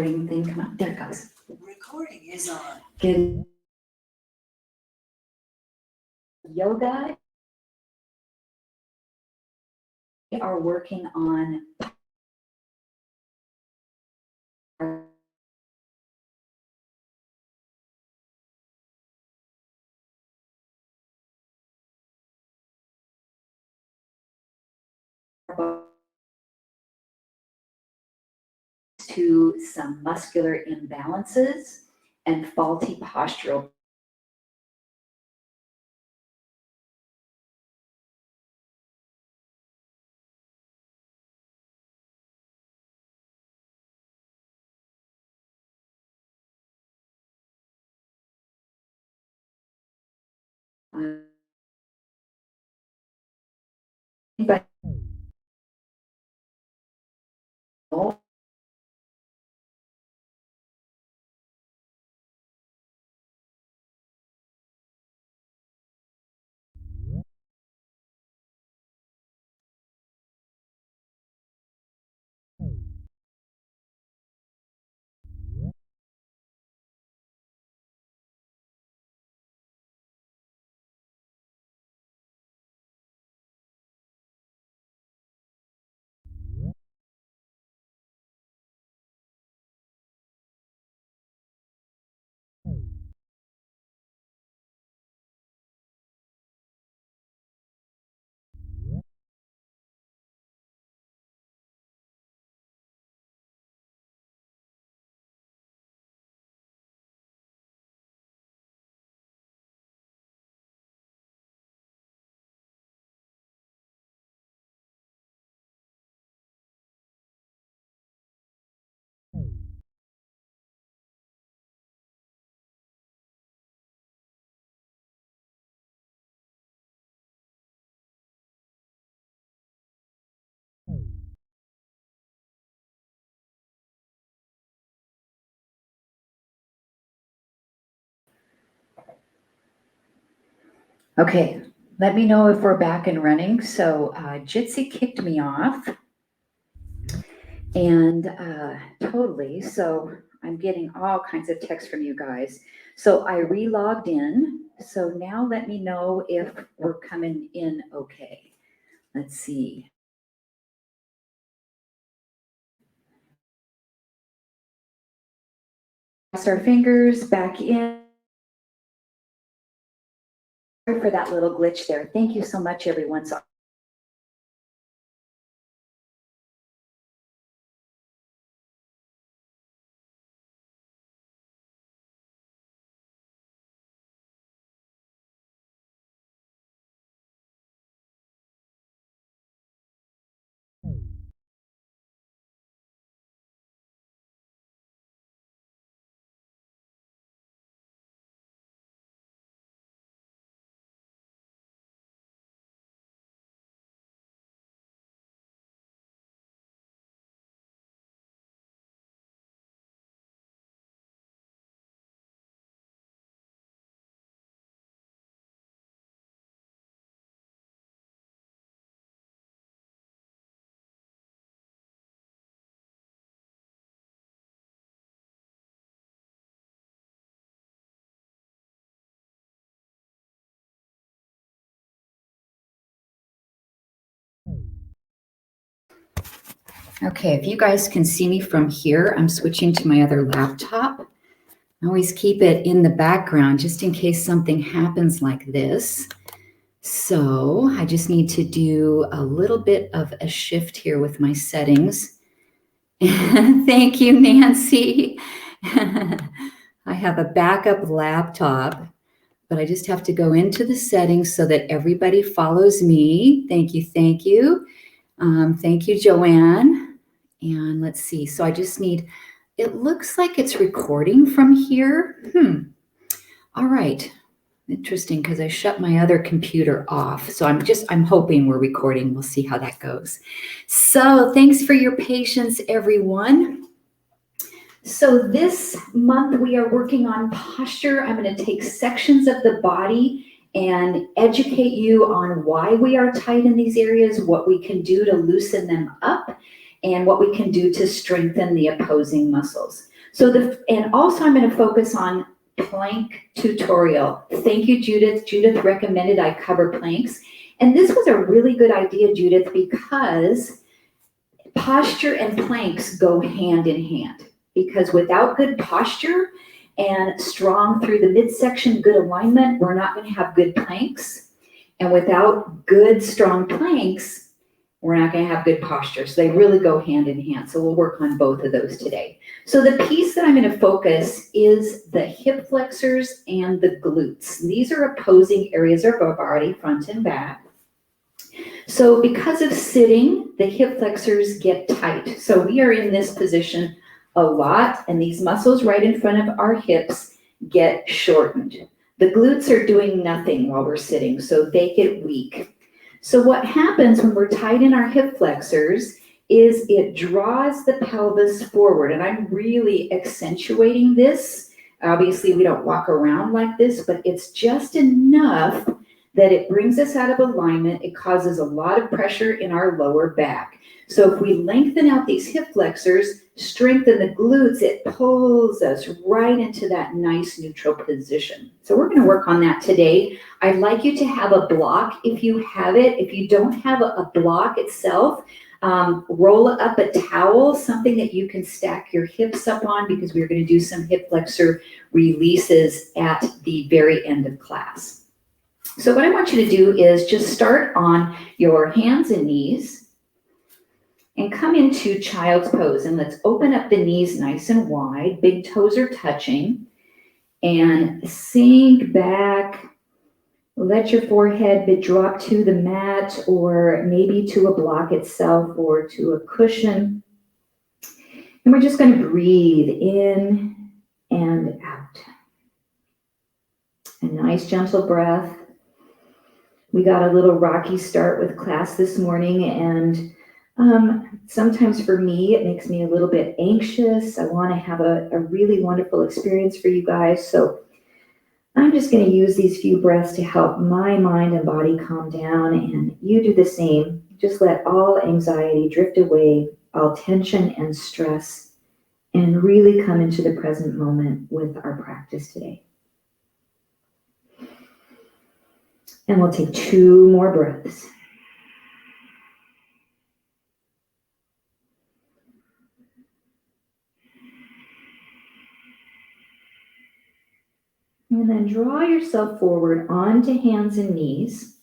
Thing, come on, there it goes. Recording is on. Good. Yoga. We are working on to some muscular imbalances and faulty postural. But okay, let me know if we're back and running. So Jitsi kicked me off and totally. So I'm getting all kinds of texts from you guys. So I re-logged in. So now let me know if we're coming in okay. Let's see. Cross our fingers back in. Sorry for that little glitch there. Thank you so much, everyone. So okay, if you guys can see me from here, I'm switching to my other laptop. I always keep it in the background just in case something happens like this. So I just need to do a little bit of a shift here with my settings. Thank you, Nancy. I have a backup laptop, but I just have to go into the settings so that everybody follows me. Thank you, thank you. Thank you, Joanne. And let's see, so I just need, it looks like it's recording from here. All right, interesting, because I shut my other computer off. So I'm hoping we're recording. We'll see how that goes. So thanks for your patience, everyone. So this month we are working on posture. I'm going to take sections of the body and educate you on why we are tight in these areas, what we can do to loosen them up, and what we can do to strengthen the opposing muscles. And also I'm going to focus on plank tutorial. Thank you, Judith. Judith recommended I cover planks. And this was a really good idea, Judith, because posture and planks go hand in hand. Because without good posture and strong through the midsection, good alignment, we're not going to have good planks. And without good, strong planks, we're not going to have good posture. So they really go hand in hand. So we'll work on both of those today. So the piece that I'm going to focus is the hip flexors and the glutes. These are opposing areas of our body, front and back. So because of sitting, the hip flexors get tight. So we are in this position a lot, and these muscles right in front of our hips get shortened. The glutes are doing nothing while we're sitting, so they get weak. So what happens when we're tight in our hip flexors is it draws the pelvis forward, and I'm really accentuating this. Obviously, we don't walk around like this, but it's just enough that it brings us out of alignment. It causes a lot of pressure in our lower back. So if we lengthen out these hip flexors, strengthen the glutes, it pulls us right into that nice neutral position. So we're going to work on that today. I'd like you to have a block if you have it. If you don't have a block itself, roll up a towel, something that you can stack your hips up on, because we're going to do some hip flexor releases at the very end of class. So what I want you to do is just start on your hands and knees and come into child's pose. And let's open up the knees nice and wide. Big toes are touching. And sink back. Let your forehead drop to the mat, or maybe to a block itself, or to a cushion. And we're just going to breathe in and out. A nice gentle breath. We got a little rocky start with class this morning, and sometimes for me, it makes me a little bit anxious. I want to have a really wonderful experience for you guys. So I'm just going to use these few breaths to help my mind and body calm down, and you do the same. Just let all anxiety drift away, all tension and stress, and really come into the present moment with our practice today. And we'll take 2 more breaths. And then draw yourself forward onto hands and knees.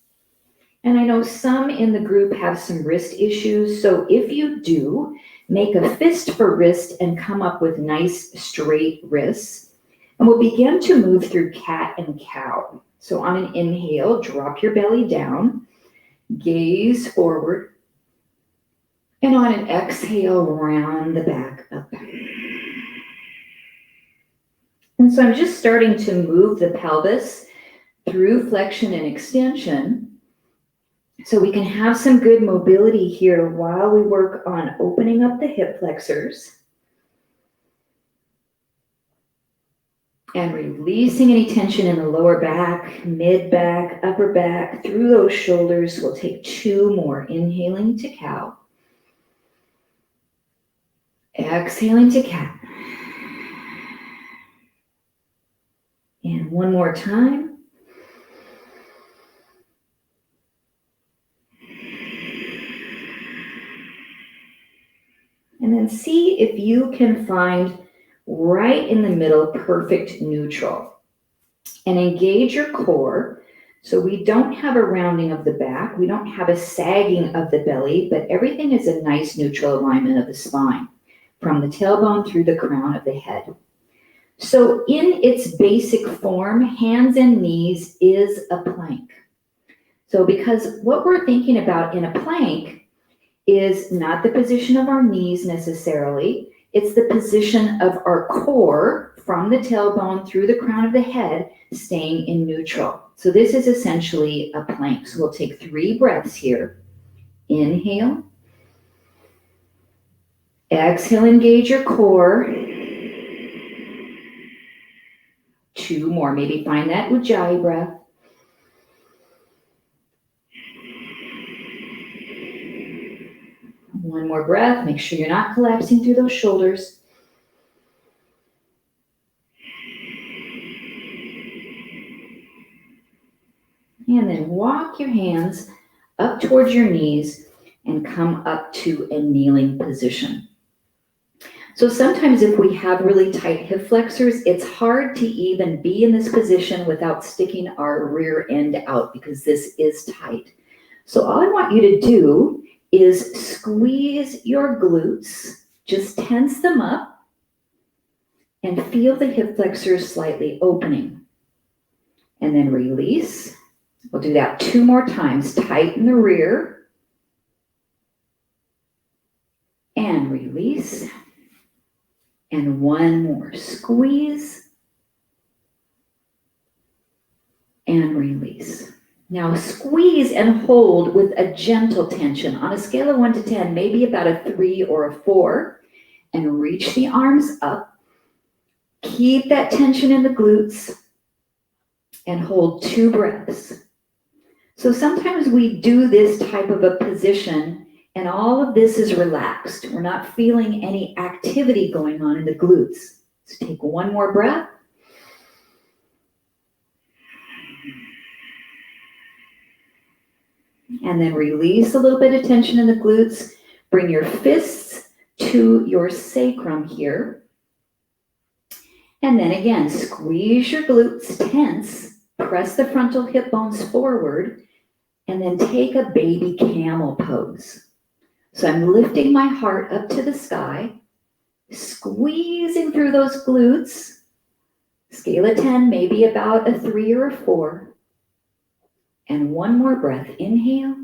And I know some in the group have some wrist issues. So if you do, make a fist for wrist and come up with nice straight wrists. And we'll begin to move through cat and cow. So on an inhale, drop your belly down, gaze forward. And on an exhale, round the back up. And so I'm just starting to move the pelvis through flexion and extension, so we can have some good mobility here while we work on opening up the hip flexors and releasing any tension in the lower back, mid back, upper back, through those shoulders. We'll take 2 more. Inhaling to cow. Exhaling to cat. And 1 more time. And then see if you can find right in the middle perfect neutral. And engage your core. So we don't have a rounding of the back. We don't have a sagging of the belly, but everything is a nice neutral alignment of the spine, from the tailbone through the crown of the head. So in its basic form, hands and knees is a plank. So because what we're thinking about in a plank is not the position of our knees necessarily, it's the position of our core from the tailbone through the crown of the head, staying in neutral. So this is essentially a plank. So we'll take 3 breaths here. Inhale. Exhale, engage your core. 2 more, maybe find that Ujjayi breath. One more breath. Make sure you're not collapsing through those shoulders. And then walk your hands up towards your knees and come up to a kneeling position. So sometimes if we have really tight hip flexors, it's hard to even be in this position without sticking our rear end out because this is tight. So all I want you to do is squeeze your glutes, just tense them up and feel the hip flexors slightly opening. And then release. We'll do that 2 more times. Tighten the rear and release. And 1 more. Squeeze and release. Now squeeze and hold with a gentle tension. On a scale of 1 to 10, maybe about a 3 or a 4. And reach the arms up. Keep that tension in the glutes. And hold 2 breaths. So sometimes we do this type of a position and all of this is relaxed. We're not feeling any activity going on in the glutes. So take 1 more breath. And then release a little bit of tension in the glutes. Bring your fists to your sacrum here. And then again, squeeze your glutes, tense, press the frontal hip bones forward, and then take a baby camel pose. So I'm lifting my heart up to the sky, squeezing through those glutes. Scale of 10, maybe about a 3 or a 4. And 1 more breath. Inhale.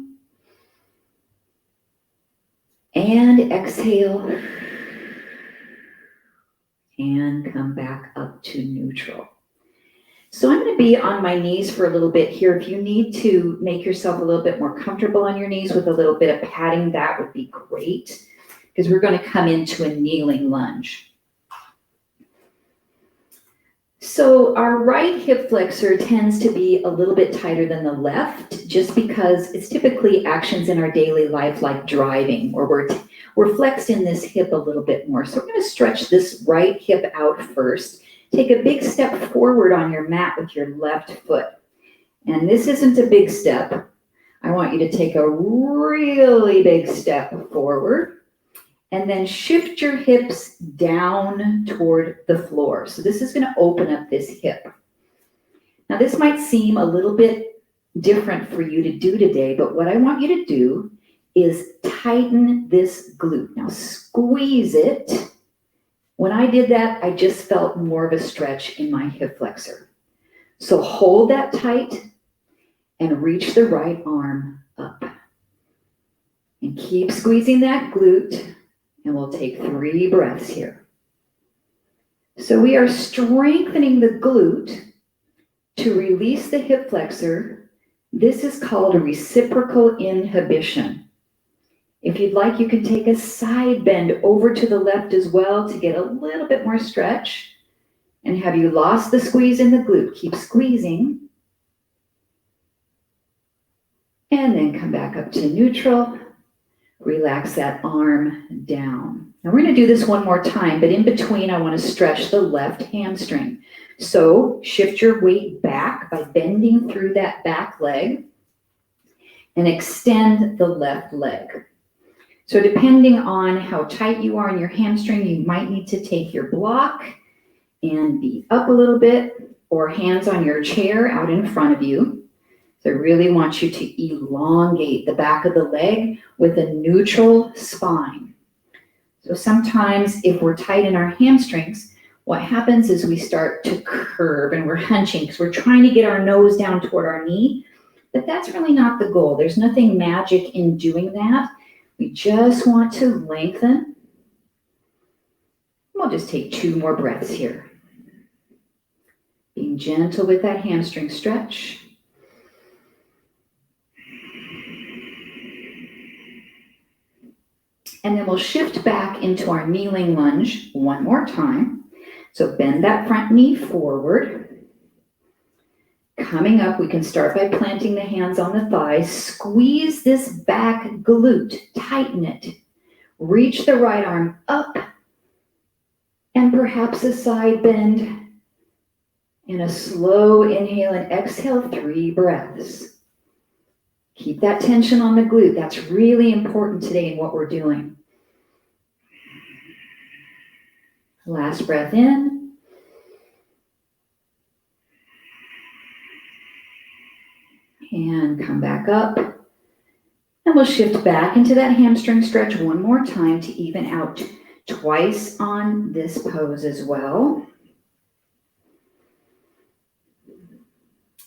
And exhale. And come back up to neutral. So I'm going to be on my knees for a little bit here. If you need to make yourself a little bit more comfortable on your knees with a little bit of padding, that would be great, because we're going to come into a kneeling lunge. So our right hip flexor tends to be a little bit tighter than the left, just because it's typically actions in our daily life like driving, or we're flexed in this hip a little bit more. So we're going to stretch this right hip out first. Take a big step forward on your mat with your left foot. And this isn't a big step. I want you to take a really big step forward and then shift your hips down toward the floor. So this is going to open up this hip. Now this might seem a little bit different for you to do today, but what I want you to do is tighten this glute. Now squeeze it. When I did that, I just felt more of a stretch in my hip flexor. So hold that tight and reach the right arm up. And keep squeezing that glute, and we'll take 3 breaths here. So we are strengthening the glute to release the hip flexor. This is called a reciprocal inhibition. If you'd like, you can take a side bend over to the left as well to get a little bit more stretch. And have you lost the squeeze in the glute? Keep squeezing. And then come back up to neutral. Relax that arm down. Now we're going to do this 1 more time, but in between I want to stretch the left hamstring. So shift your weight back by bending through that back leg and extend the left leg. So depending on how tight you are in your hamstring, you might need to take your block and be up a little bit, or hands on your chair out in front of you. So I really want you to elongate the back of the leg with a neutral spine. So sometimes if we're tight in our hamstrings, what happens is we start to curve and we're hunching because we're trying to get our nose down toward our knee, but that's really not the goal. There's nothing magic in doing that. We just want to lengthen. We'll just take 2 more breaths here. Being gentle with that hamstring stretch. And then we'll shift back into our kneeling lunge 1 more time. So bend that front knee forward. Coming up, we can start by planting the hands on the thighs. Squeeze this back glute, tighten it. Reach the right arm up and perhaps a side bend. And a slow inhale and exhale, 3 breaths. Keep that tension on the glute. That's really important today in what we're doing. Last breath in. And come back up. And we'll shift back into that hamstring stretch one more time to even out twice on this pose as well.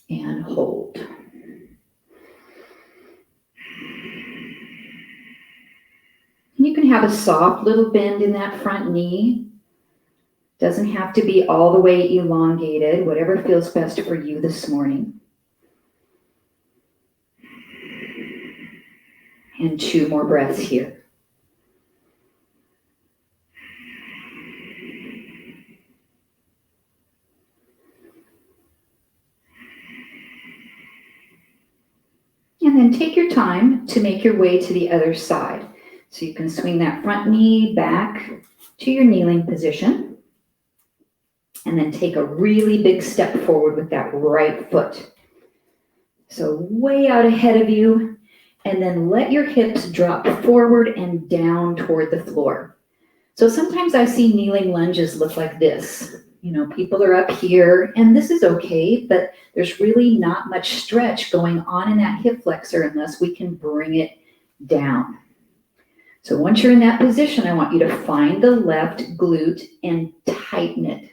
And hold. You can have a soft little bend in that front knee. Doesn't have to be all the way elongated, whatever feels best for you this morning. And 2 more breaths here. And then take your time to make your way to the other side. So you can swing that front knee back to your kneeling position. And then take a really big step forward with that right foot. So way out ahead of you. And then let your hips drop forward and down toward the floor. So sometimes I see kneeling lunges look like this. You know, people are up here, and this is okay, but there's really not much stretch going on in that hip flexor unless we can bring it down. So once you're in that position, I want you to find the left glute and tighten it.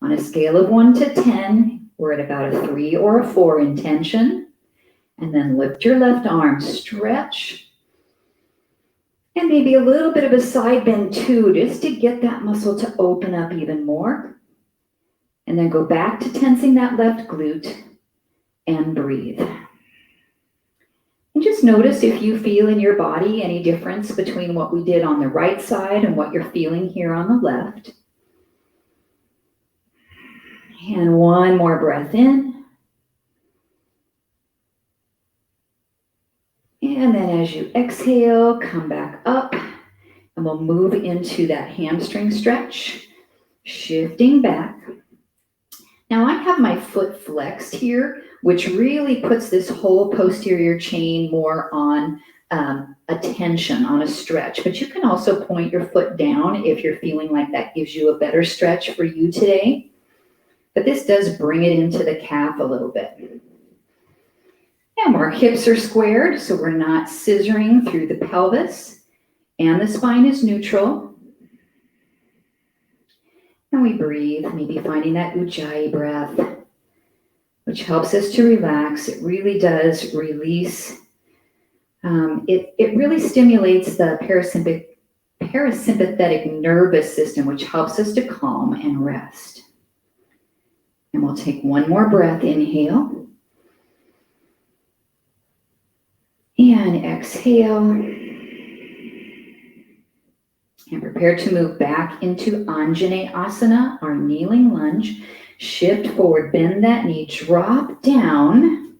On a scale of 1 to 10, we're at about a 3 or a 4 in tension. And then lift your left arm, stretch. And maybe a little bit of a side bend too, just to get that muscle to open up even more. And then go back to tensing that left glute and breathe. And just notice if you feel in your body any difference between what we did on the right side and what you're feeling here on the left. And 1 more breath in. And then as you exhale, come back up. And we'll move into that hamstring stretch. Shifting back. Now I have my foot flexed here, which really puts this whole posterior chain more on a tension, on a stretch. But you can also point your foot down if you're feeling like that gives you a better stretch for you today. But this does bring it into the calf a little bit. And our hips are squared, so we're not scissoring through the pelvis. And the spine is neutral. And we breathe, maybe finding that Ujjayi breath, which helps us to relax. It really does release. It really stimulates the parasympathetic nervous system, which helps us to calm and rest. And we'll take 1 more breath, inhale. And exhale. And prepare to move back into Anjaneyasana, our kneeling lunge. Shift forward, bend that knee, drop down.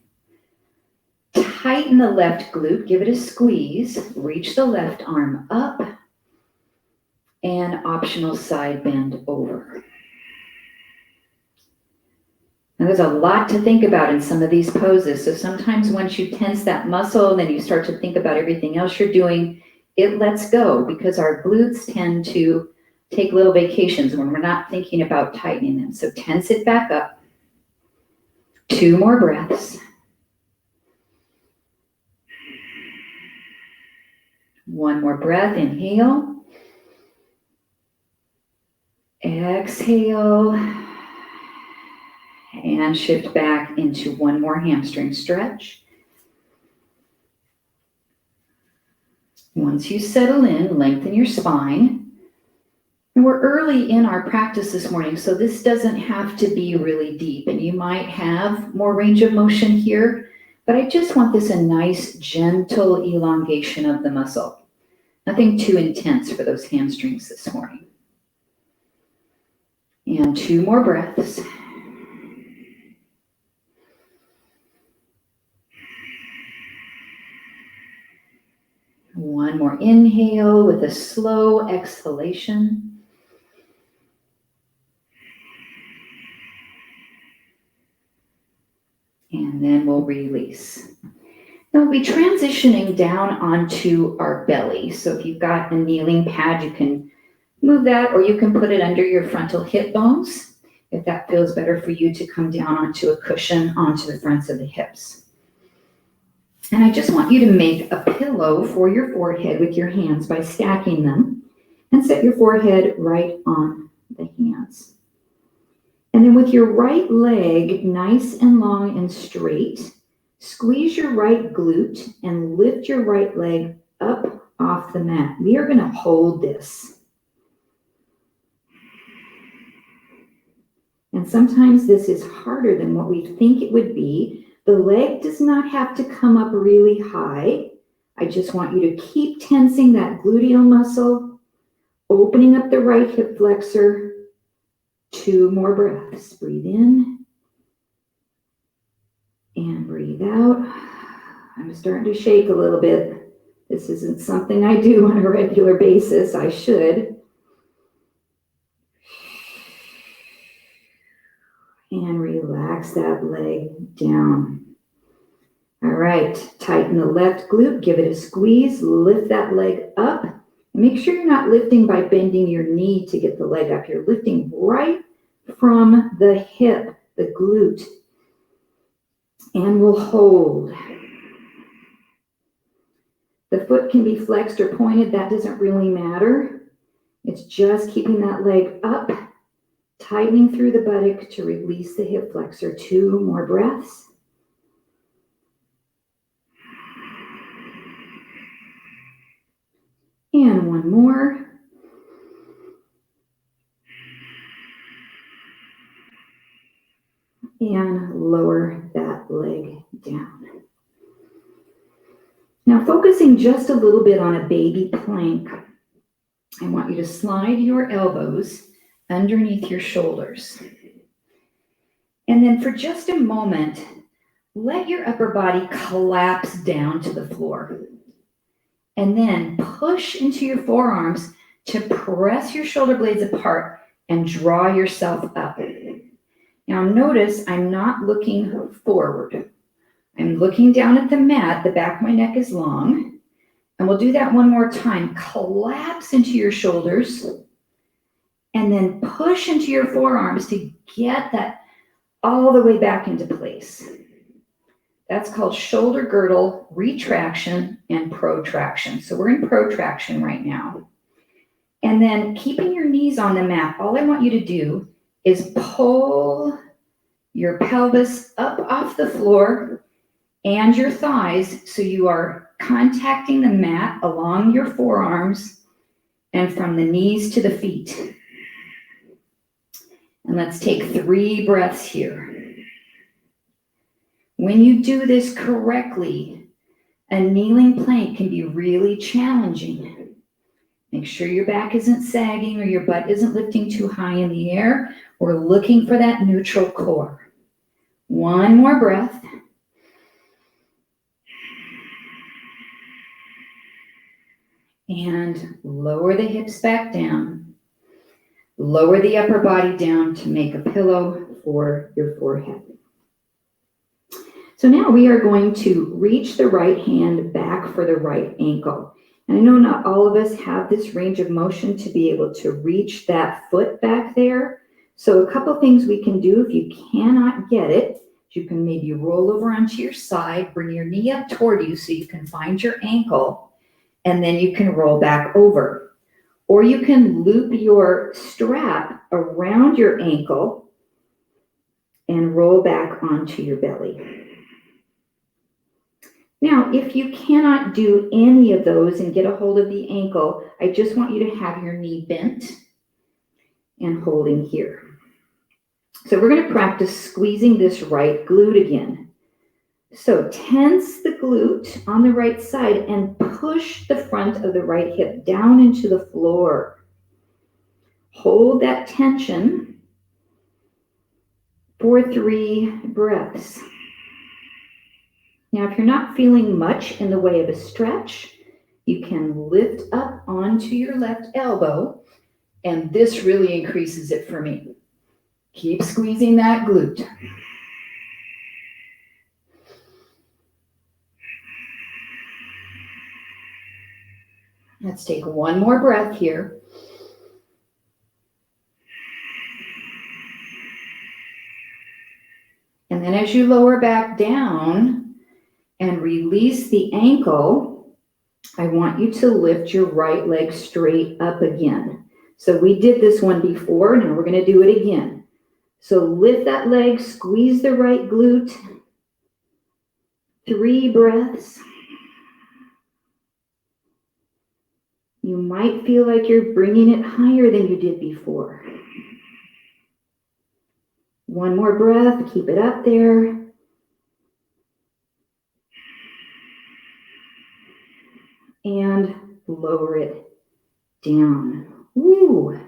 Tighten the left glute, give it a squeeze. Reach the left arm up. And optional side bend over. Now there's a lot to think about in some of these poses. So sometimes once you tense that muscle, and then you start to think about everything else you're doing, it lets go because our glutes tend to take little vacations when we're not thinking about tightening them. So tense it back up. 2 more breaths. 1 more breath, inhale. Exhale. And shift back into 1 more hamstring stretch. Once you settle in, lengthen your spine. And we're early in our practice this morning, so this doesn't have to be really deep. And you might have more range of motion here, but I just want this a nice, gentle elongation of the muscle. Nothing too intense for those hamstrings this morning. And 2 more breaths. One more inhale with a slow exhalation. And then we'll release. Now we'll be transitioning down onto our belly. So if you've got a kneeling pad, you can move that, or you can put it under your frontal hip bones if that feels better for you to come down onto a cushion onto the fronts of the hips. And I just want you to make a pillow for your forehead with your hands by stacking them, and set your forehead right on the hands. And then with your right leg nice and long and straight, squeeze your right glute and lift your right leg up off the mat. We are going to hold this. And sometimes this is harder than what we think it would be. The leg does not have to come up really high. I just want you to keep tensing that gluteal muscle, opening up the right hip flexor. 2 more breaths. Breathe in and breathe out. I'm starting to shake a little bit. This isn't something I do on a regular basis. I should. And relax that leg down. All right, tighten the left glute, give it a squeeze, lift that leg up. Make sure you're not lifting by bending your knee to get the leg up. You're lifting right from the hip, the glute. And we'll hold. The foot can be flexed or pointed. That doesn't really matter. It's just keeping that leg up, tightening through the buttock to release the hip flexor. 2 more breaths. And 1 more. And lower that leg down. Now focusing just a little bit on a baby plank, I want you to slide your elbows underneath your shoulders. And then for just a moment, let your upper body collapse down to the floor. And then push into your forearms to press your shoulder blades apart and draw yourself up. Now notice I'm not looking forward. I'm looking down at the mat. The back of my neck is long. And we'll do that 1 more time. Collapse into your shoulders and then push into your forearms to get that all the way back into place. That's called shoulder girdle, retraction, and protraction. So we're in protraction right now. And then keeping your knees on the mat, all I want you to do is pull your pelvis up off the floor and your thighs so you are contacting the mat along your forearms and from the knees to the feet. And let's take 3 breaths here. When you do this correctly, a kneeling plank can be really challenging. Make sure your back isn't sagging or your butt isn't lifting too high in the air. We're looking for that neutral core. 1 more breath. And lower the hips back down. Lower the upper body down to make a pillow for your forehead. So now we are going to reach the right hand back for the right ankle. And I know not all of us have this range of motion to be able to reach that foot back there. So a couple things we can do if you cannot get it. You can maybe roll over onto your side, bring your knee up toward you so you can find your ankle, and then you can roll back over. Or you can loop your strap around your ankle and roll back onto your belly. Now, if you cannot do any of those and get a hold of the ankle, I just want you to have your knee bent and holding here. So we're going to practice squeezing this right glute again. So tense the glute on the right side and push the front of the right hip down into the floor. Hold that tension for 3 breaths. Now, if you're not feeling much in the way of a stretch, You can lift up onto your left elbow, and this really increases it for me. Keep squeezing that glute. Let's take one more breath here. And then as you lower back down and release the ankle, I want you to lift your right leg straight up again. So we did this one before, now we're going to do it again. So lift that leg, squeeze the right glute. 3 breaths. You might feel like you're bringing it higher than you did before. One more breath, keep it up there. And lower it down. Woo!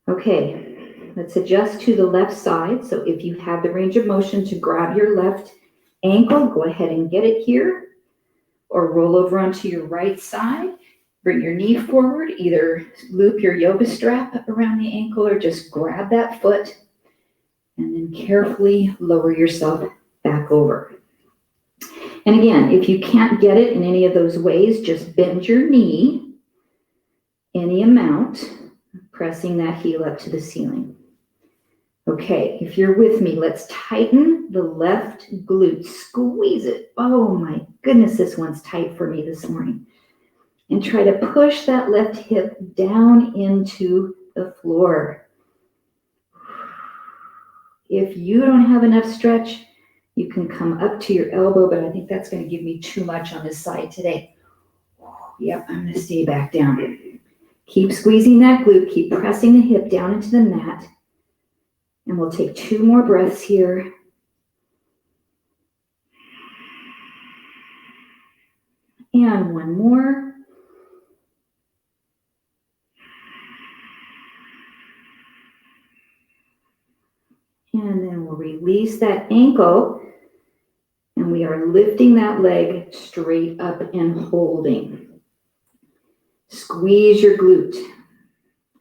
Okay, let's adjust to the left side. So if you have the range of motion to grab your left ankle, go ahead and get it here. Or roll over onto your right side. Bring your knee forward, either loop your yoga strap around the ankle or just grab that foot and then carefully lower yourself back over. And again, if you can't get it in any of those ways, just bend your knee any amount, pressing that heel up to the ceiling. Okay, if you're with me, let's tighten the left glute. Squeeze it. Oh my goodness, this one's tight for me this morning. And try to push that left hip down into the floor. If you don't have enough stretch, you can come up to your elbow, but I think that's going to give me too much on this side today. Yep, I'm going to stay back down. Keep squeezing that glute. Keep pressing the hip down into the mat. And we'll take 2 more breaths here. And one more. And then we'll release that ankle. And we are lifting that leg straight up and holding. Squeeze your glute.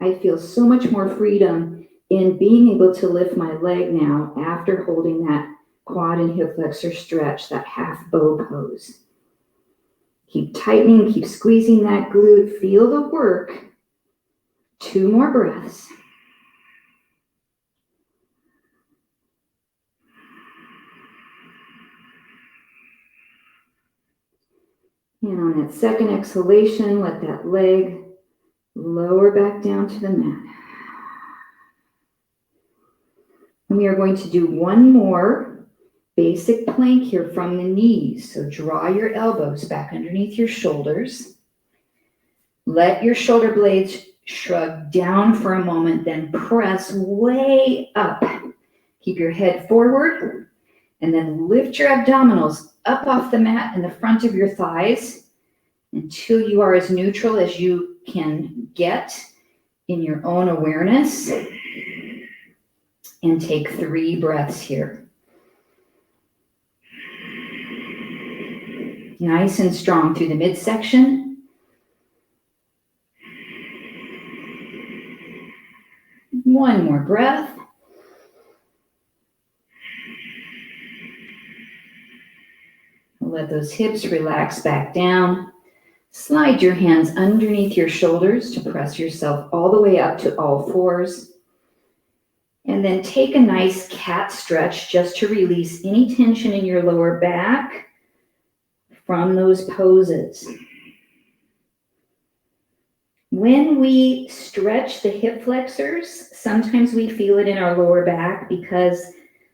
I feel so much more freedom in being able to lift my leg now after holding that quad and hip flexor stretch, that half bow pose. Keep tightening, keep squeezing that glute. Feel the work. 2 more breaths. And on that second exhalation, let that leg lower back down to the mat. And we are going to do one more basic plank here from the knees. So draw your elbows back underneath your shoulders. Let your shoulder blades shrug down for a moment, then press way up. Keep your head forward, and then lift your abdominals up off the mat in the front of your thighs until you are as neutral as you can get in your own awareness. And take 3 breaths here. Nice and strong through the midsection. One more breath. Let those hips relax back down. Slide your hands underneath your shoulders to press yourself all the way up to all fours. And then take a nice cat stretch just to release any tension in your lower back from those poses. When we stretch the hip flexors, sometimes we feel it in our lower back because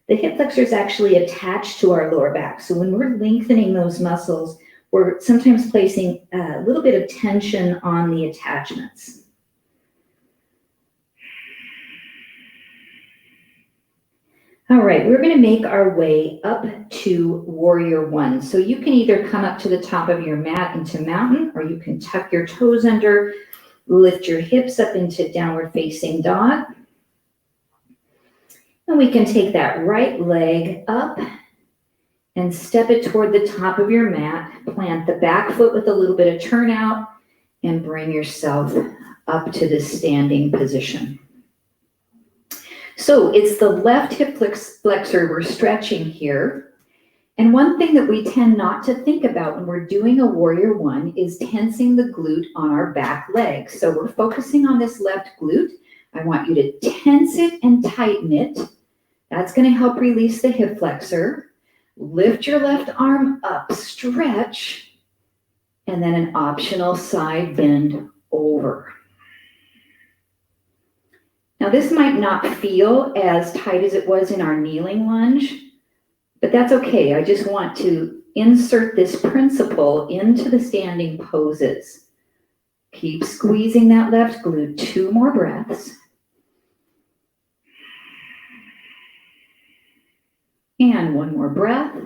the hip flexors actually attach to our lower back. So when we're lengthening those muscles, we're sometimes placing a little bit of tension on the attachments. All right, we're going to make our way up to Warrior One. So you can either come up to the top of your mat into Mountain, or you can tuck your toes under, lift your hips up into Downward Facing Dog. And we can take that right leg up and step it toward the top of your mat. Plant the back foot with a little bit of turnout and bring yourself up to this standing position. So it's the left hip flexor we're stretching here. And one thing that we tend not to think about when we're doing a warrior one is tensing the glute on our back leg. So we're focusing on this left glute. I want you to tense it and tighten it. That's going to help release the hip flexor. Lift your left arm up, stretch, and then an optional side bend over. Now this might not feel as tight as it was in our kneeling lunge, but that's okay. I just want to insert this principle into the standing poses. Keep squeezing that left glute. 2 more breaths. And 1 more breath.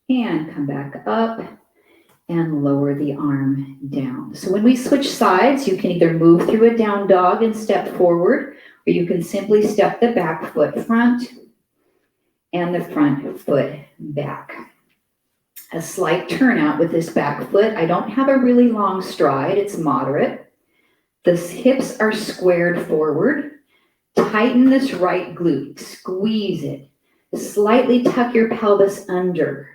And come back up and lower the arm down. So when we switch sides, you can either move through a down dog and step forward, or you can simply step the back foot front and the front foot back. A slight turnout with this back foot. I don't have a really long stride, it's moderate. The hips are squared forward. Tighten this right glute, squeeze it. Slightly tuck your pelvis under.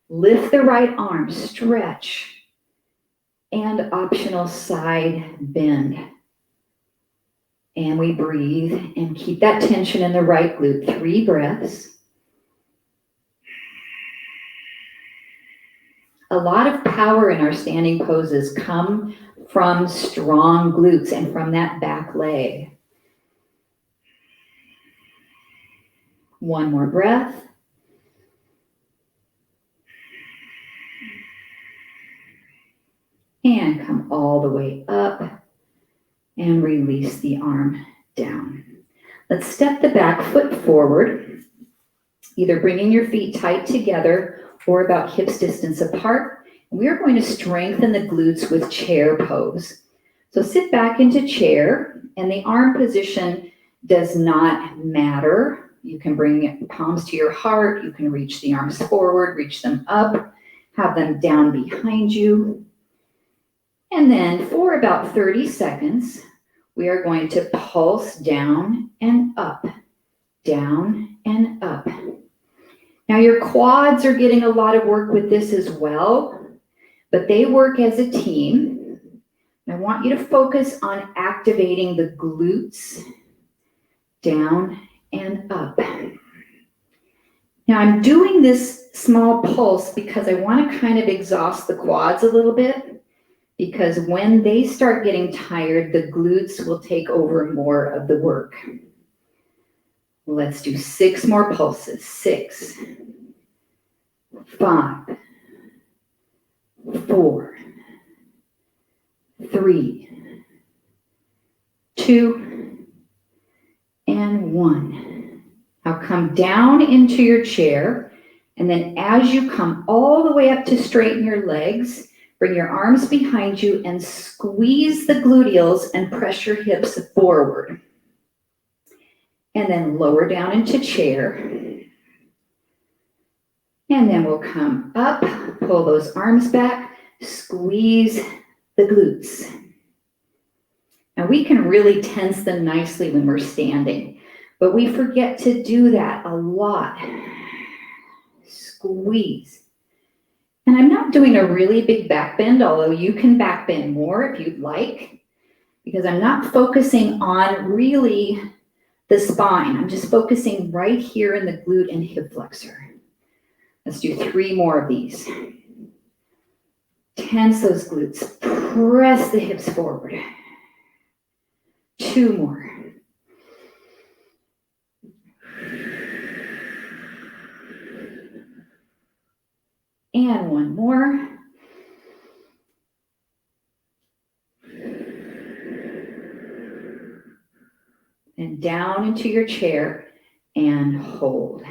Lift the right arm, stretch, and optional side bend. And we breathe and keep that tension in the right glute. 3 breaths. A lot of power in our standing poses come from strong glutes and from that back leg. 1 more breath. And come all the way up and release the arm down. Let's step the back foot forward, either bringing your feet tight together or about hips distance apart. We are going to strengthen the glutes with chair pose. So sit back into chair, and the arm position does not matter. You can bring palms to your heart. You can reach the arms forward, reach them up, have them down behind you. And then for about 30 seconds, we are going to pulse down and up, down and up. Now your quads are getting a lot of work with this as well, but they work as a team. I want you to focus on activating the glutes, down and up. Now I'm doing this small pulse because I want to kind of exhaust the quads a little bit. Because when they start getting tired, the glutes will take over more of the work. Let's do 6 more pulses. 6, 5, 4, 3, 2, and 1. Now come down into your chair, and then as you come all the way up to straighten your legs, bring your arms behind you and squeeze the gluteals and press your hips forward. And then lower down into chair. And then we'll come up, pull those arms back, squeeze the glutes. Now we can really tense them nicely when we're standing, but we forget to do that a lot. Squeeze. And I'm not doing a really big back bend, although you can back bend more if you'd like, because I'm not focusing on really the spine. I'm just focusing right here in the glute and hip flexor. Let's do 3 more of these. Tense those glutes. Press the hips forward. 2 more. And 1 more. And down into your chair and hold.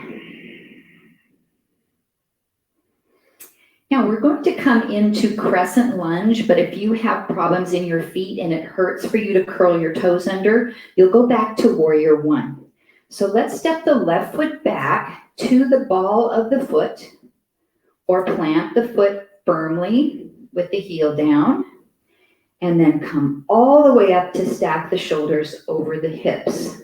Now Now we're going to come into Crescent Lunge, but if you have problems in your feet and it hurts for you to curl your toes under, you'll go back to Warrior One. So let's step the left foot back to the ball of the foot, or plant the foot firmly with the heel down, and then come all the way up to stack the shoulders over the hips.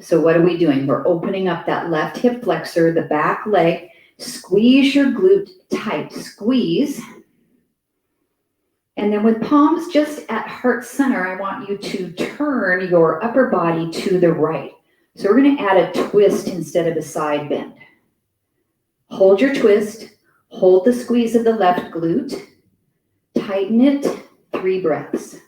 So what are we doing? We're opening up that left hip flexor, the back leg. Squeeze your glute tight, squeeze. And then with palms just at heart center, I want you to turn your upper body to the right. So we're going to add a twist instead of a side bend. Hold your twist, hold the squeeze of the left glute, tighten it, 3 breaths.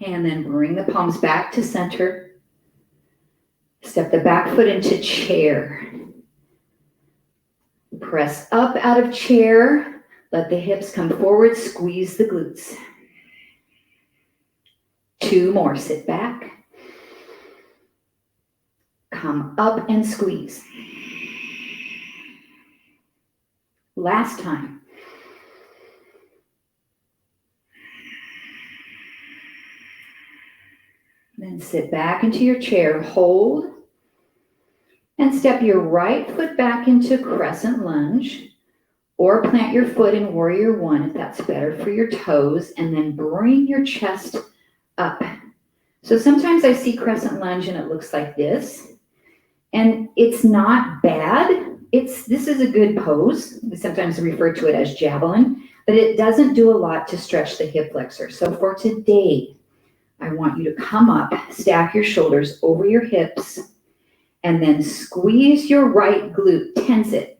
And then bring the palms back to center. Step the back foot into chair. Press up out of chair. Let the hips come forward. Squeeze the glutes. 2 more. Sit back. Come up and squeeze. Last time. Then sit back into your chair, hold, and step your right foot back into Crescent Lunge, or plant your foot in Warrior One if that's better for your toes, and then bring your chest up. So sometimes I see Crescent Lunge and it looks like this, and it's not bad. This is a good pose. We sometimes refer to it as javelin, but it doesn't do a lot to stretch the hip flexor. So for today, I want you to come up, stack your shoulders over your hips, and then squeeze your right glute, tense it.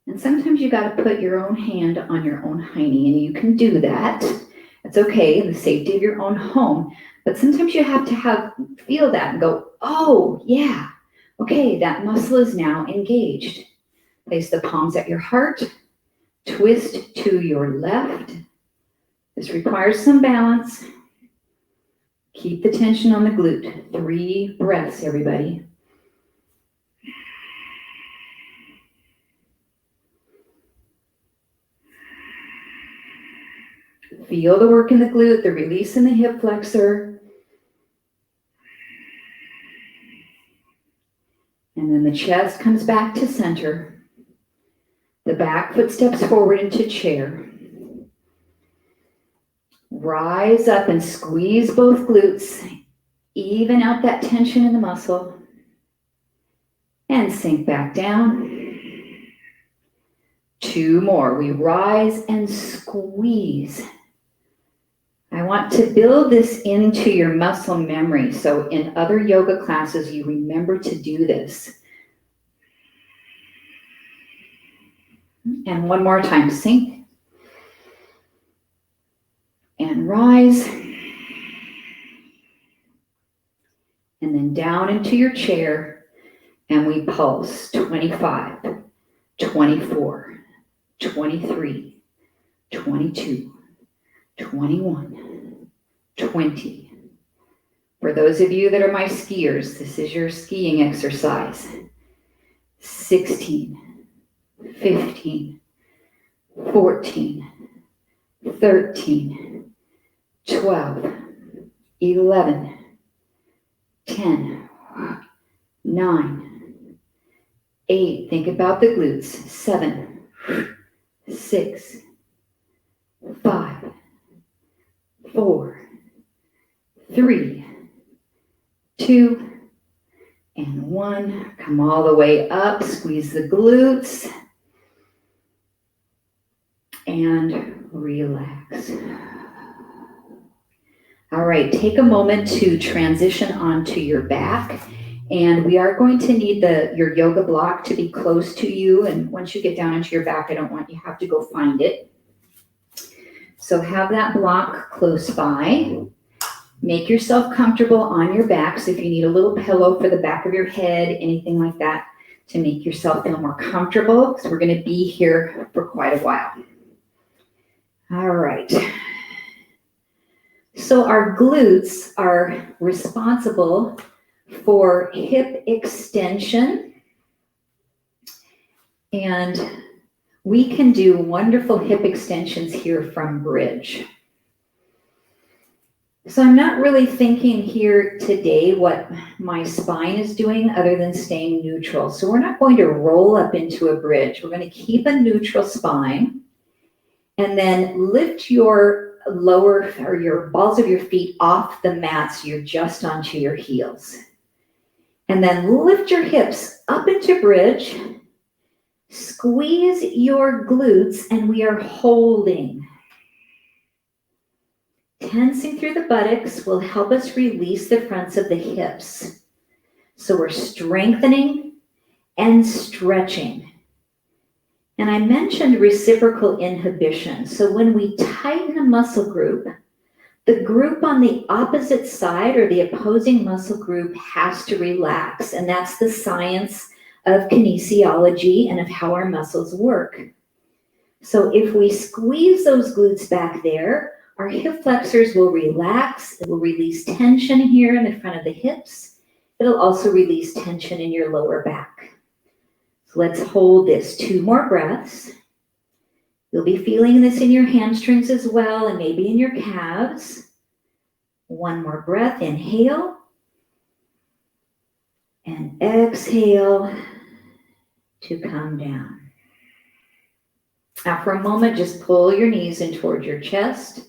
And sometimes you got to put your own hand on your own hiney, and you can do that. It's okay in the safety of your own home, but sometimes you have to feel that and go, oh yeah, okay, that muscle is now engaged. Place the palms at your heart, twist to your left. This requires some balance. Keep the tension on the glute. 3 breaths, everybody. Feel the work in the glute, the release in the hip flexor. And then the chest comes back to center. The back foot steps forward into chair. Rise up and squeeze both glutes. Even out that tension in the muscle. And sink back down. 2 more. We rise and squeeze. I want to build this into your muscle memory. So in other yoga classes, you remember to do this. And one more time. Sink. And rise. And then down into your chair. And we pulse. 25, 24, 23, 22, 21, 20. For those of you that are my skiers, this is your skiing exercise. 16, 15, 14, 13, 12, 11, 10, 9, 8. Think about the glutes. 7, 6, 5, 4, 3, 2, and 1. Come all the way up. Squeeze the glutes. And relax. All right, take a moment to transition onto your back. And we are going to need your yoga block to be close to you. And once you get down into your back, I don't want you to have to go find it. So have that block close by. Make yourself comfortable on your back. So if you need a little pillow for the back of your head, anything like that, to make yourself feel more comfortable, because we're going to be here for quite a while. All right. So our glutes are responsible for hip extension, and we can do wonderful hip extensions here from bridge. So I'm not really thinking here today what my spine is doing other than staying neutral. So we're not going to roll up into a bridge. We're going to keep a neutral spine and then lift your lower or your balls of your feet off the mat so you're just onto your heels. And then lift your hips up into bridge. Squeeze your glutes, and we are holding. Tensing through the buttocks will help us release the fronts of the hips. So we're strengthening and stretching. And I mentioned reciprocal inhibition. So when we tighten a muscle group, the group on the opposite side or the opposing muscle group has to relax. And that's the science of kinesiology and of how our muscles work. So if we squeeze those glutes back there, our hip flexors will relax. It will release tension here in the front of the hips. It'll also release tension in your lower back. So let's hold this 2 more breaths. You'll be feeling this in your hamstrings as well, and maybe in your calves. 1 more breath, inhale. And exhale to come down. Now for a moment, just pull your knees in toward your chest.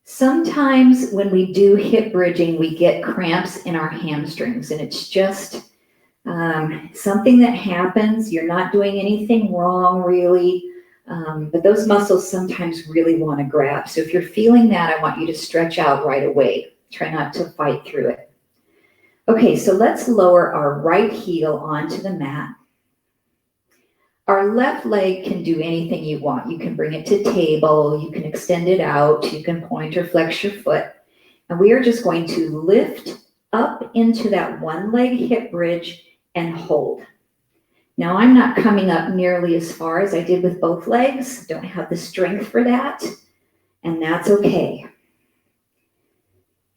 Sometimes when we do hip bridging, we get cramps in our hamstrings, and it's just something that happens. You're not doing anything wrong, really, but those muscles sometimes really want to grab. So if you're feeling that, I want you to stretch out right away. Try not to fight through it. Okay, so let's lower our right heel onto the mat. Our left leg can do anything you want. You can bring it to table, you can extend it out, you can point or flex your foot. And we are just going to lift up into that 1 leg hip bridge and hold. Now I'm not coming up nearly as far as I did with both legs. Don't have the strength for that, and that's okay.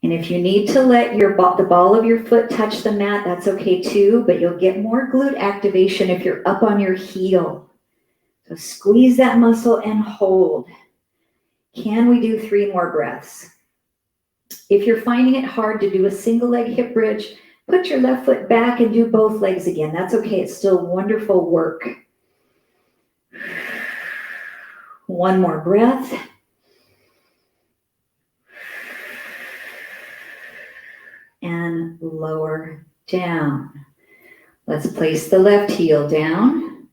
And if you need to let the ball of your foot touch the mat, that's okay too, but you'll get more glute activation if you're up on your heel. So squeeze that muscle and hold. Can we do 3 more breaths? If you're finding it hard to do a single leg hip bridge, put your left foot back and do both legs again. That's okay, it's still wonderful work. 1 more breath. And lower down. Let's place the left heel down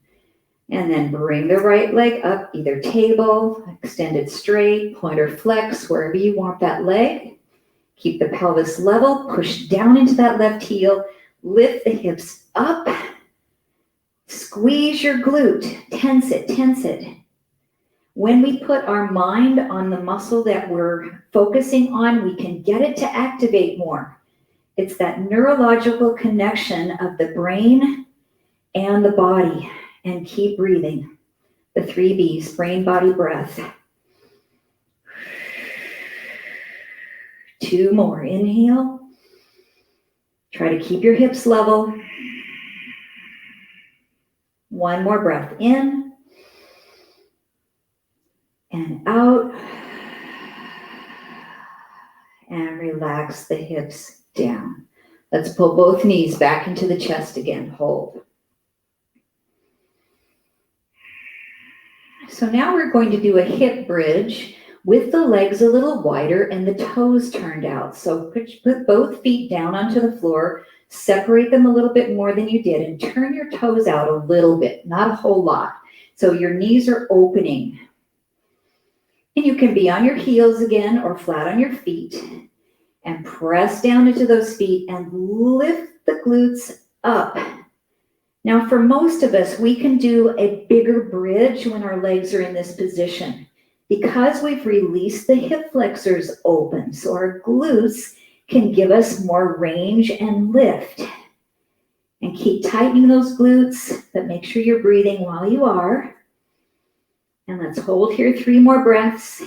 and then bring the right leg up, either table, extended straight, point or flex, wherever you want that leg. Keep the pelvis level, push down into that left heel, lift the hips up, squeeze your glute, tense it, tense it. When we put our mind on the muscle that we're focusing on, we can get it to activate more. It's that neurological connection of the brain and the body. And keep breathing. The 3 B's, brain, body, breath. 2 more. Inhale. Try to keep your hips level. 1 more breath in and out. And relax the hips down. Let's pull both knees back into the chest again. Hold. So now we're going to do a hip bridge with the legs a little wider and the toes turned out. So put both feet down onto the floor, separate them a little bit more than you did, and turn your toes out a little bit, not a whole lot. So your knees are opening. And you can be on your heels again or flat on your feet. And press down into those feet and lift the glutes up. Now, for most of us, we can do a bigger bridge when our legs are in this position because we've released the hip flexors open. So our glutes can give us more range and lift. And keep tightening those glutes, but make sure you're breathing while you are. And let's hold here 3 more breaths.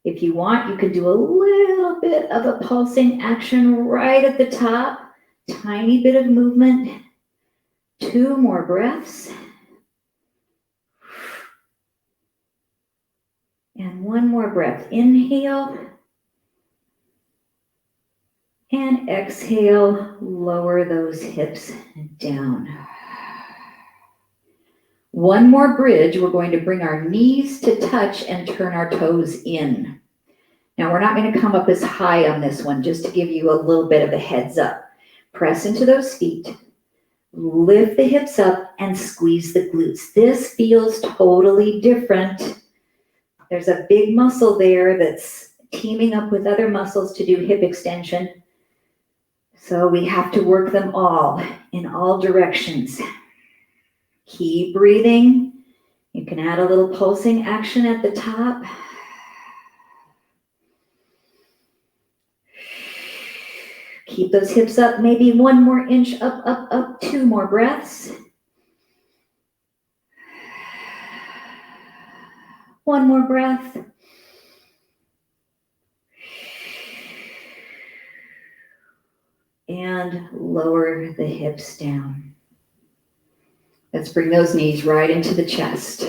If you want, you can do a little bit of a pulsing action right at the top. Tiny bit of movement. 2 more breaths. And 1 more breath. Inhale. And exhale. Lower those hips down. 1 more bridge. We're going to bring our knees to touch and turn our toes in. Now we're not going to come up as high on this one, just to give you a little bit of a heads up. Press into those feet, lift the hips up, and squeeze the glutes. This feels totally different. There's a big muscle there that's teaming up with other muscles to do hip extension. So we have to work them all in all directions. Keep breathing. You can add a little pulsing action at the top. Keep those hips up, maybe 1 more inch up, up, up, 2 more breaths. 1 more breath. And lower the hips down. Let's bring those knees right into the chest.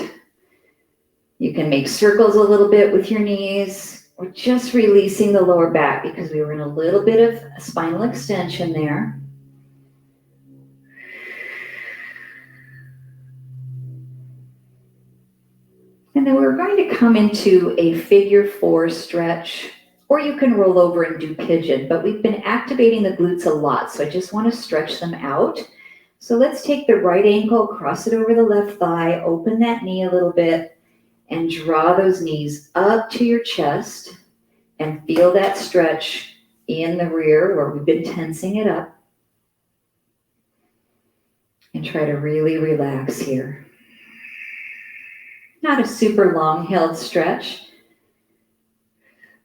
You can make circles a little bit with your knees. We're just releasing the lower back because we were in a little bit of spinal extension there. And then we're going to come into a figure 4 stretch, or you can roll over and do pigeon, but we've been activating the glutes a lot, so I just want to stretch them out. So let's take the right ankle, cross it over the left thigh, open that knee a little bit, and draw those knees up to your chest and feel that stretch in the rear where we've been tensing it up. And try to really relax here. Not a super long held stretch,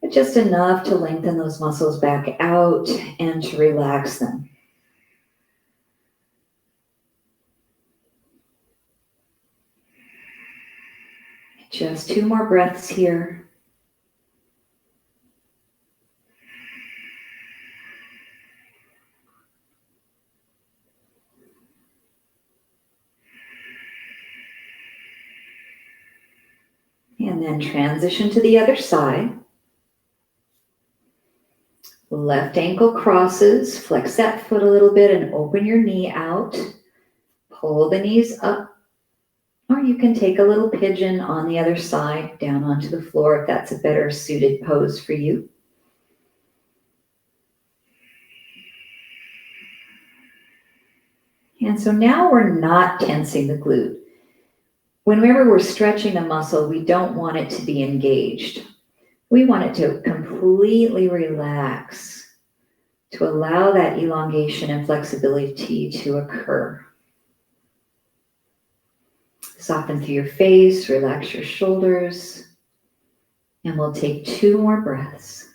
but just enough to lengthen those muscles back out and to relax them. Just 2 more breaths here. And then transition to the other side. Left ankle crosses, flex that foot a little bit and open your knee out. Pull the knees up. Or you can take a little pigeon on the other side, down onto the floor if that's a better suited pose for you. And so now we're not tensing the glute. Whenever we're stretching a muscle, we don't want it to be engaged. We want it to completely relax, to allow that elongation and flexibility to occur. Soften through your face, relax your shoulders, and we'll take 2 more breaths.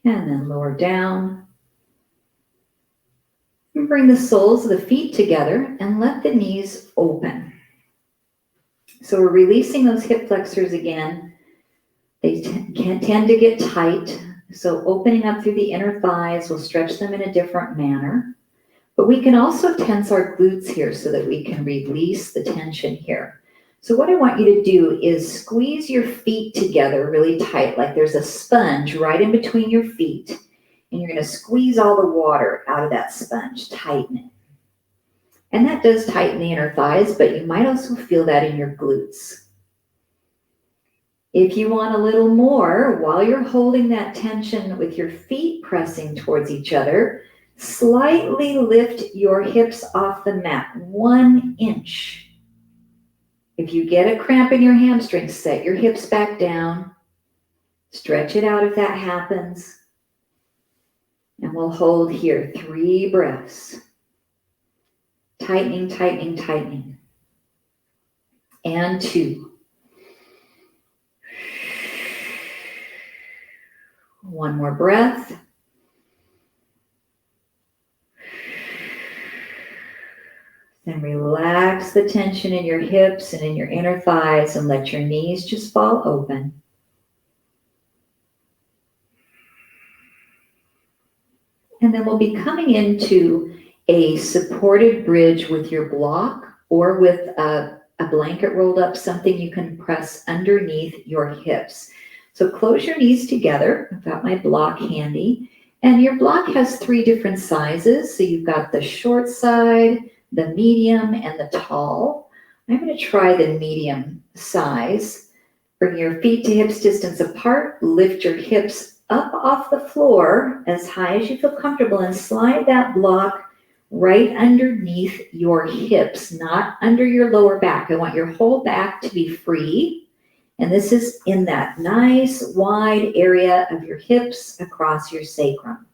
And then lower down. And bring the soles of the feet together and let the knees open. So we're releasing those hip flexors again. They can tend to get tight. So opening up through the inner thighs will stretch them in a different manner. But we can also tense our glutes here so that we can release the tension here. So what I want you to do is squeeze your feet together really tight, like there's a sponge right in between your feet. And you're going to squeeze all the water out of that sponge, tighten it. And that does tighten the inner thighs, but you might also feel that in your glutes. If you want a little more, while you're holding that tension with your feet pressing towards each other, slightly lift your hips off the mat, 1 inch. If you get a cramp in your hamstrings, set your hips back down. Stretch it out if that happens. And we'll hold here 3 breaths. Tightening, tightening, tightening. and 2. One more breath. Then relax the tension in your hips and in your inner thighs and let your knees just fall open. And then we'll be coming into a supported bridge with your block or with a blanket rolled up, something you can press underneath your hips. So close your knees together. I've got my block handy. And your block has 3 different sizes. So you've got the short side, the medium, and the tall. I'm going to try the medium size. Bring your feet to hips distance apart. Lift your hips up off the floor as high as you feel comfortable and slide that block right underneath your hips, not under your lower back. I want your whole back to be free. And this is in that nice wide area of your hips across your sacrum.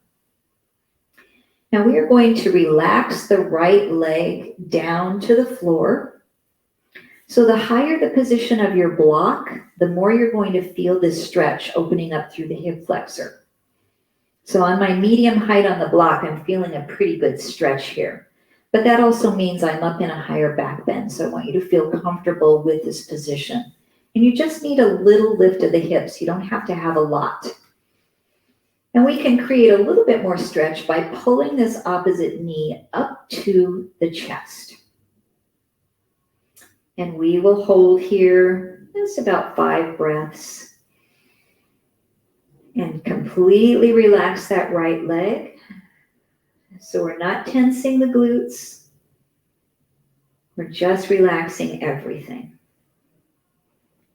Now we are going to relax the right leg down to the floor. So the higher the position of your block, the more you're going to feel this stretch opening up through the hip flexor. So on my medium height on the block, I'm feeling a pretty good stretch here. But that also means I'm up in a higher back bend. So I want you to feel comfortable with this position. And you just need a little lift of the hips. You don't have to have a lot. And we can create a little bit more stretch by pulling this opposite knee up to the chest. And we will hold here just about 5 breaths. And completely relax that right leg. So we're not tensing the glutes. We're just relaxing everything.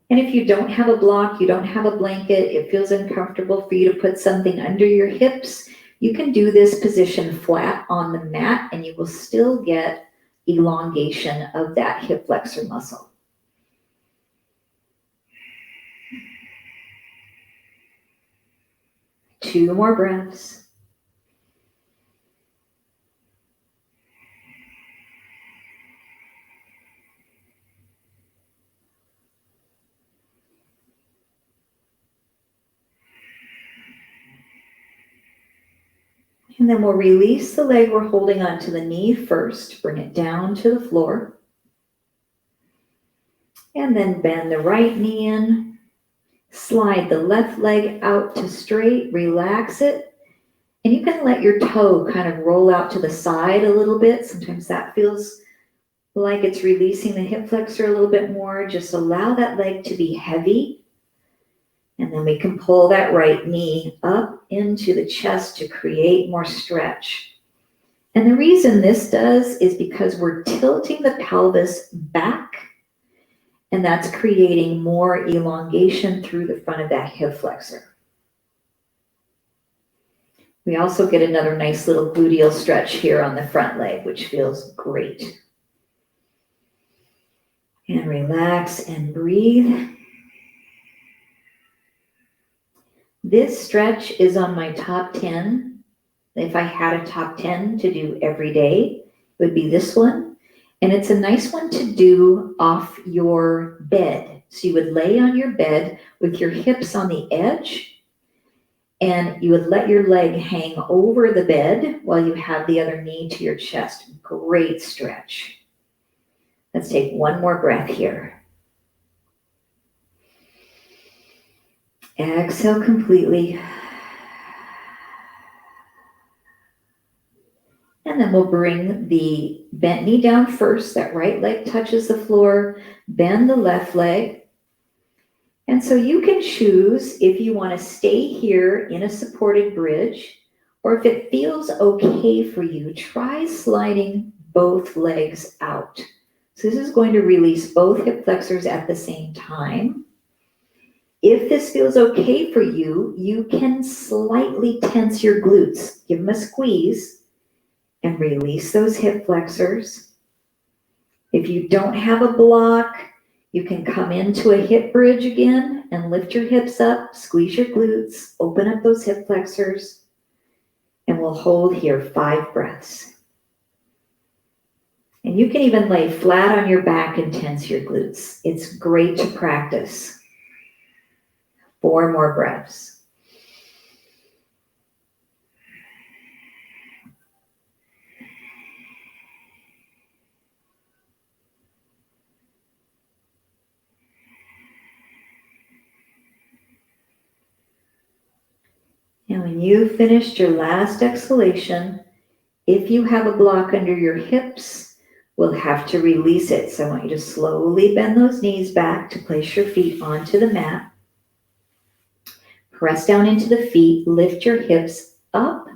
And if you don't have a block, you don't have a blanket, it feels uncomfortable for you to put something under your hips, you can do this position flat on the mat and you will still get elongation of that hip flexor muscle. Two more breaths. And then we'll release the leg we're holding onto the knee first. Bring it down to the floor. And then bend the right knee in. Slide the left leg out to straight. Relax it. And you can let your toe kind of roll out to the side a little bit. Sometimes that feels like it's releasing the hip flexor a little bit more. Just allow that leg to be heavy. And then we can pull that right knee up into the chest to create more stretch. And the reason this does is because we're tilting the pelvis back, and that's creating more elongation through the front of that hip flexor. We also get another nice little gluteal stretch here on the front leg, which feels great. And relax and breathe. This stretch is on my top 10. If I had a top 10 to do every day, it would be this one. And it's a nice one to do off your bed. So you would lay on your bed with your hips on the edge, and you would let your leg hang over the bed while you have the other knee to your chest. Great stretch. Let's take one more breath here. Exhale completely. And then we'll bring the bent knee down first. That right leg touches the floor. Bend the left leg. And so you can choose if you want to stay here in a supported bridge, or if it feels okay for you, try sliding both legs out. So this is going to release both hip flexors at the same time. If this feels okay for you, you can slightly tense your glutes. Give them a squeeze and release those hip flexors. If you don't have a block, you can come into a hip bridge again and lift your hips up, squeeze your glutes, open up those hip flexors, and we'll hold here 5 breaths. And you can even lay flat on your back and tense your glutes. It's great to practice. 4 more breaths. And when you've finished your last exhalation, if you have a block under your hips, we'll have to release it. So I want you to slowly bend those knees back to place your feet onto the mat. Press down into the feet, lift your hips up,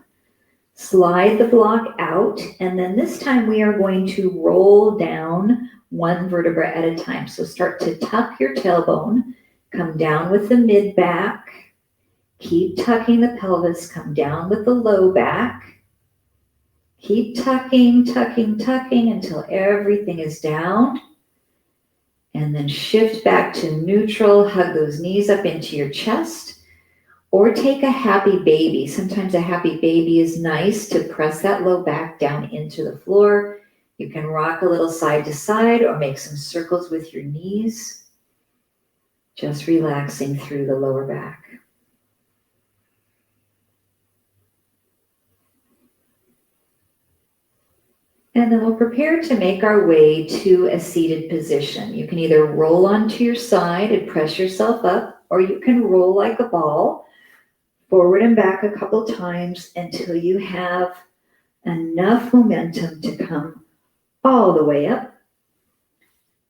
slide the block out, and then this time we are going to roll down 1 vertebra at a time. So start to tuck your tailbone, come down with the mid back. Keep tucking the pelvis, come down with the low back. Keep tucking, tucking, tucking until everything is down. And then shift back to neutral, hug those knees up into your chest. Or take a happy baby. Sometimes a happy baby is nice to press that low back down into the floor. You can rock a little side to side or make some circles with your knees. Just relaxing through the lower back. And then we'll prepare to make our way to a seated position. You can either roll onto your side and press yourself up, or you can roll like a ball, forward and back a couple times until you have enough momentum to come all the way up.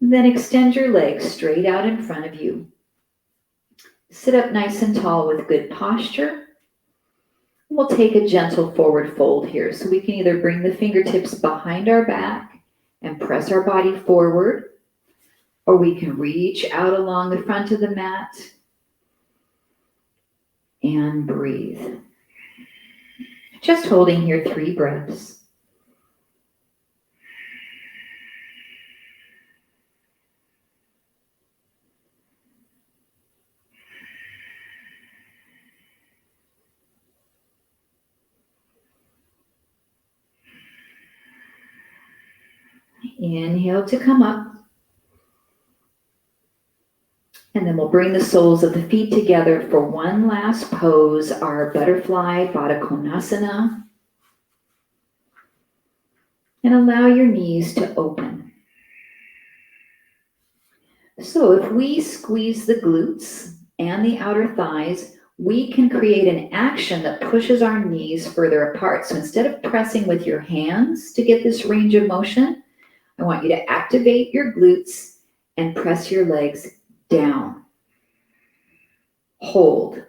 And then extend your legs straight out in front of you. Sit up nice and tall with good posture. We'll take a gentle forward fold here. So we can either bring the fingertips behind our back and press our body forward, or we can reach out along the front of the mat and breathe. Just holding here 3 breaths. Inhale to come up. And then we'll bring the soles of the feet together for one last pose, our butterfly Badakonasana. And allow your knees to open. So if we squeeze the glutes and the outer thighs, we can create an action that pushes our knees further apart. So instead of pressing with your hands to get this range of motion, I want you to activate your glutes and press your legs down. Hold.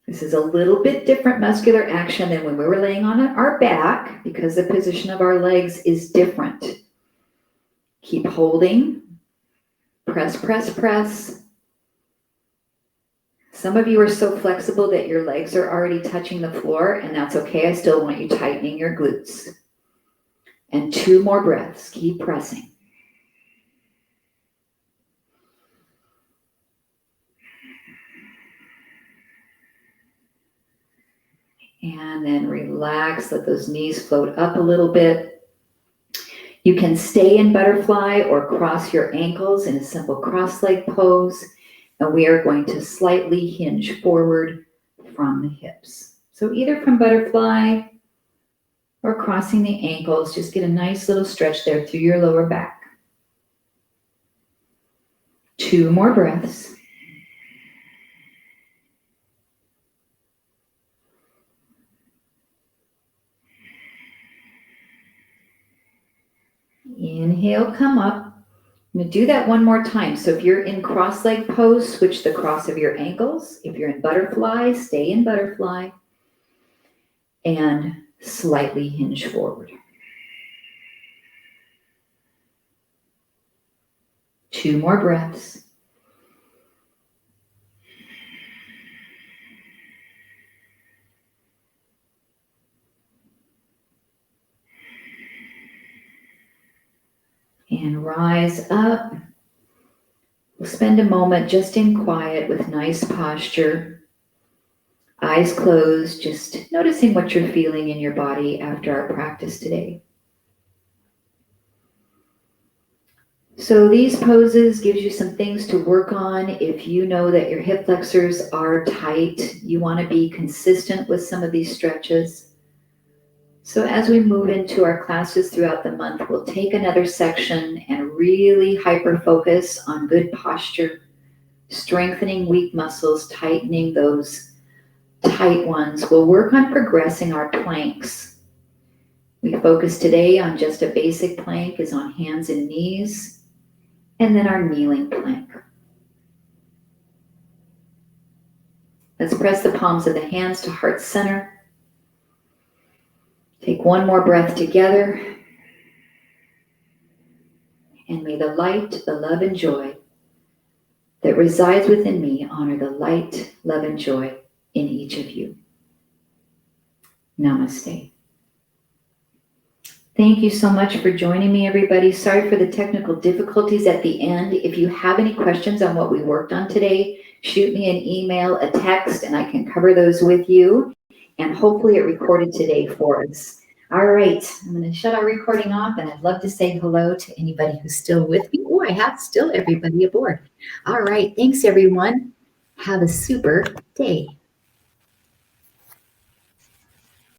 This is a little bit different muscular action than when we were laying on our back because the position of our legs is different. Keep holding. Press, press, press. Some of you are so flexible that your legs are already touching the floor, and that's okay. I still want you tightening your glutes. And 2 more breaths. Keep pressing. And then relax. Let those knees float up a little bit. You can stay in butterfly or cross your ankles in a simple cross-leg pose. And we are going to slightly hinge forward from the hips. So either from butterfly or crossing the ankles, just get a nice little stretch there through your lower back. 2 more breaths. Inhale, come up. I'm going to do that one more time. So if you're in cross-leg pose, switch the cross of your ankles. If you're in butterfly, stay in butterfly. And slightly hinge forward. 2 more breaths. And rise up. We'll spend a moment just in quiet with nice posture. Eyes closed, just noticing what you're feeling in your body after our practice today. So these poses gives you some things to work on. If you know that your hip flexors are tight, you want to be consistent with some of these stretches. So as we move into our classes throughout the month, we'll take another section and really hyper focus on good posture, strengthening weak muscles, tightening those tight ones. We'll work on progressing our planks. We focus today on just a basic plank is on hands and knees. And then our kneeling plank. Let's press the palms of the hands to heart center. Take one more breath together. And may the light, the love, and joy that resides within me honor the light, love, and joy in each of you. Namaste. Thank you so much for joining me, everybody. Sorry for the technical difficulties at the end. If you have any questions on what we worked on today, shoot me an email, a text, and I can cover those with you. And hopefully it recorded today for us. All right, I'm going to shut our recording off, and I'd love to say hello to anybody who's still with me. Oh, I have still everybody aboard. All right, thanks, everyone. Have a super day.